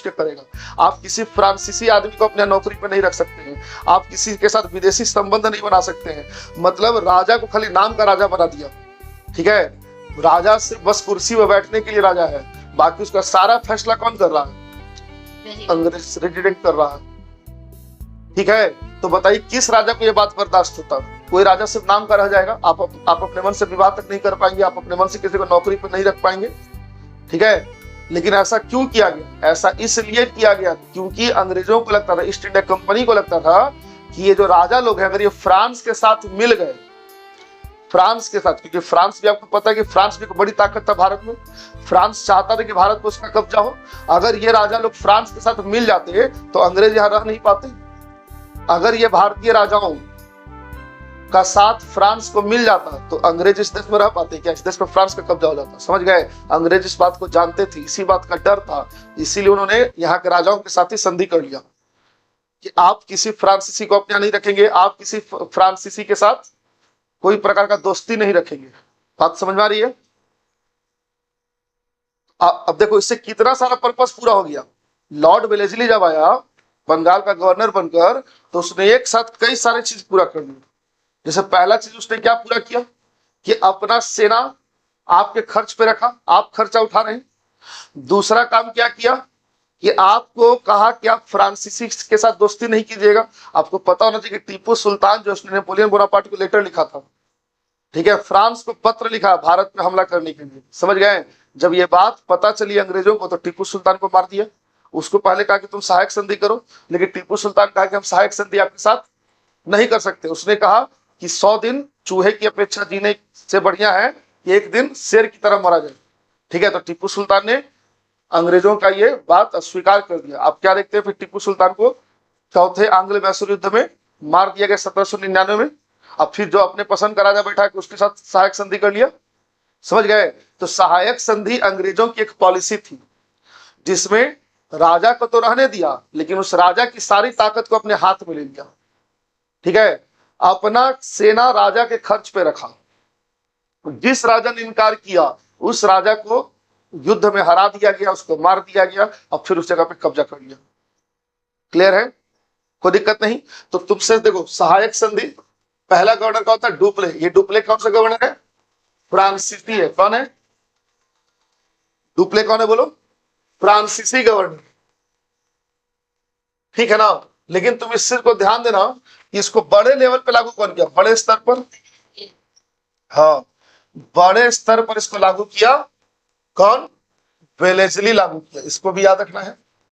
के करेगा। आप किसी फ्रांसीसी आदमी को अपने नौकरी पर नहीं रख सकते हैं, आप किसी के साथ विदेशी संबंध नहीं बना सकते हैं। मतलब राजा को खाली नाम का राजा बना दिया, ठीक है। राजा सिर्फ बस कुर्सी पर बैठने के लिए राजा है, बाकी उसका सारा फैसला कौन कर रहा है? अंग्रेज रेजिडेंट कर रहा है, ठीक है। तो बताइए किस राजा को यह बात बर्दाश्त होता? कोई राजा सिर्फ नाम का रह जाएगा, आप अपने मन से विवाह तक नहीं कर पाएंगे, आप अपने मन से किसी को नौकरी पर नहीं रख पाएंगे, ठीक है। लेकिन ऐसा क्यों किया गया? ऐसा इसलिए किया गया क्योंकि अंग्रेजों को लगता था, ईस्ट इंडिया कंपनी को लगता था कि ये जो राजा लोग हैं अगर ये फ्रांस के साथ मिल गए, फ्रांस के साथ, क्योंकि फ्रांस भी आपको पता है कि फ्रांस भी एक बड़ी ताकत था भारत में, फ्रांस चाहता था कि भारत को उसका कब्जा हो। अगर ये राजा लोग फ्रांस के साथ मिल जाते तो अंग्रेज यहां रह नहीं पाते। अगर ये भारतीय राजाओं का साथ फ्रांस को मिल जाता तो अंग्रेज इस देश में रह पाते क्या? इस देश में फ्रांस का कब्जा हो जाता। समझ गए? अंग्रेज इस बात को जानते थे, इसी बात का डर था, इसीलिए उन्होंने यहाँ के राजाओं के साथ ही संधि कर लिया कि आप किसी फ्रांसीसी को अपने यहाँ नहीं रखेंगे, आप किसी फ्रांसीसी के साथ कोई प्रकार का दोस्ती नहीं रखेंगे। बात समझ में आ रही है? अब देखो इससे कितना सारा पर्पस पूरा हो गया। लॉर्ड वेलेस्ली जब आया बंगाल का गवर्नर बनकर तो उसने एक साथ कई सारे चीज पूरा कर दी। जैसे पहला चीज उसने क्या पूरा किया कि अपना सेना आपके खर्च पे रखा, आप खर्चा उठा रहे हैं। दूसरा काम क्या किया कि आपको कहा कि आप फ्रांसीसी के साथ दोस्ती नहीं कीजिएगा। आपको पता होना चाहिए कि टीपू सुल्तान जो उसने नेपोलियन बोनापार्ट को लेटर लिखा था, ठीक है, फ्रांस को पत्र लिखा भारत में हमला करने के लिए। समझ गए? जब ये बात पता चली अंग्रेजों को तो टीपू सुल्तान को मार दिया। उसको पहले कहा कि तुम सहायक संधि करो, लेकिन टीपू सुल्तान कहा कि हम सहायक संधि आपके साथ नहीं कर सकते। उसने कहा कि 100 दिन चूहे की अपेक्षा जीने से बढ़िया है कि एक दिन शेर की तरह मारा जाए, ठीक है। तो टीपू सुल्तान ने अंग्रेजों का ये बात अस्वीकार कर दिया। आप क्या देखते हैं फिर टीपू सुल्तान को चौथे आंग्ल मैसूर युद्ध में मार दिया गया 1799 में। अब फिर जो अपने पसंद का राजा बैठा है उसके साथ सहायक संधि कर लिया। समझ गए? तो सहायक संधि अंग्रेजों की एक पॉलिसी थी जिसमें राजा को तो रहने दिया लेकिन उस राजा की सारी ताकत को अपने हाथ में ले लिया, ठीक है। अपना सेना राजा के खर्च पे रखा। जिस राजा ने इनकार किया उस राजा को युद्ध में हरा दिया गया, उसको मार दिया गया और फिर उस जगह पे कब्जा कर लिया। क्लियर है? कोई दिक्कत नहीं। तो तुमसे देखो सहायक संधि, पहला गवर्नर कौन था? डुप्ले। ये डुप्ले कौन सा गवर्नर है? फ्रांसीसी है। कौन है डुप्ले? कौन है बोलो? फ्रांसीसी गवर्नर, ठीक है ना। लेकिन तुम इस चीज को ध्यान देना कि इसको बड़े लेवल पे लागू कौन किया? बड़े स्तर पर। हाँ, बड़े स्तर पर इसको लागू किया कौन? वेलेस्ली लागू किया। इसको भी याद रखना है।